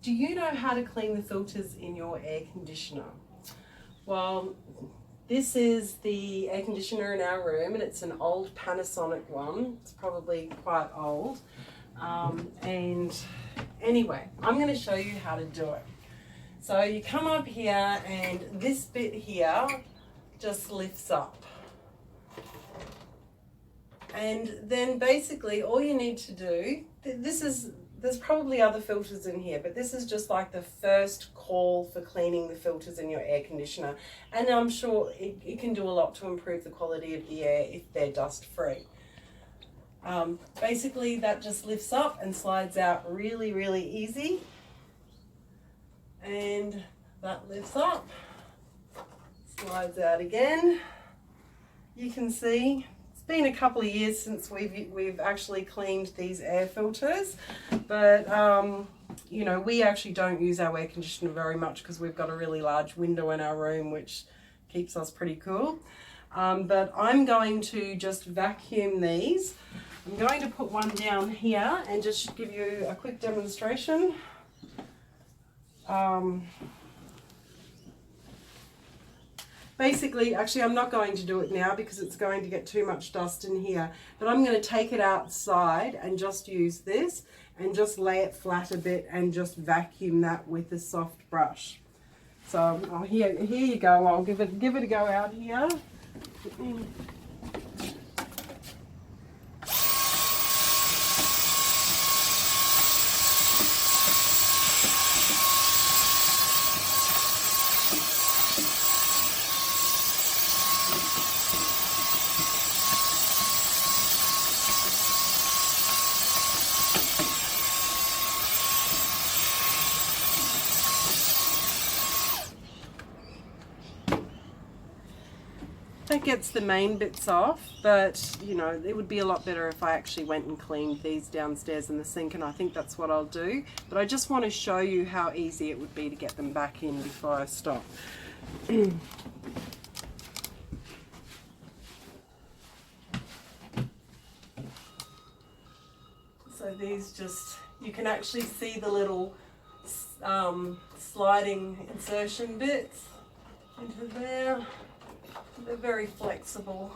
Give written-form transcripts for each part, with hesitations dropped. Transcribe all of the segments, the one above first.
Do you know how to clean the filters in your air conditioner? Well, this is the air conditioner in our room, and it's an old Panasonic one. It's probably quite old. And anyway, I'm going to show you how to do it. So you come up here, and this bit here just lifts up. And then basically all you need to do, there's probably other filters in here, but this is just like the first call for cleaning the filters in your air conditioner. And I'm sure it can do a lot to improve the quality of the air if they're dust free. Basically that just lifts up and slides out really, really easy. And that lifts up, slides out again. You can see it's been a couple of years since we've actually cleaned these air filters, but you know, we actually don't use our air conditioner very much because we've got a really large window in our room which keeps us pretty cool. But I'm going to just vacuum these. I'm going to put one down here and just give you a quick demonstration. Basically, actually I'm not going to do it now because it's going to get too much dust in here, but I'm going to take it outside and just use this and just lay it flat a bit and just vacuum that with a soft brush. So here you go. I'll give it a go out here. That gets the main bits off, but you know, it would be a lot better if I actually went and cleaned these downstairs in the sink, and I think that's what I'll do. But I just want to show you how easy it would be to get them back in before I stop. So these just, you can actually see the little sliding insertion bits into there. They're very flexible.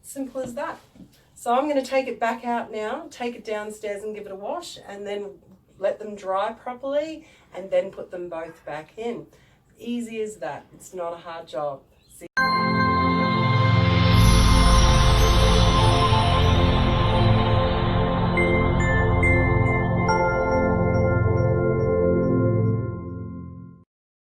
Simple as that. So I'm going to take it back out now, take it downstairs and give it a wash, and then let them dry properly, and then put them both back in. Easy as that. It's not a hard job.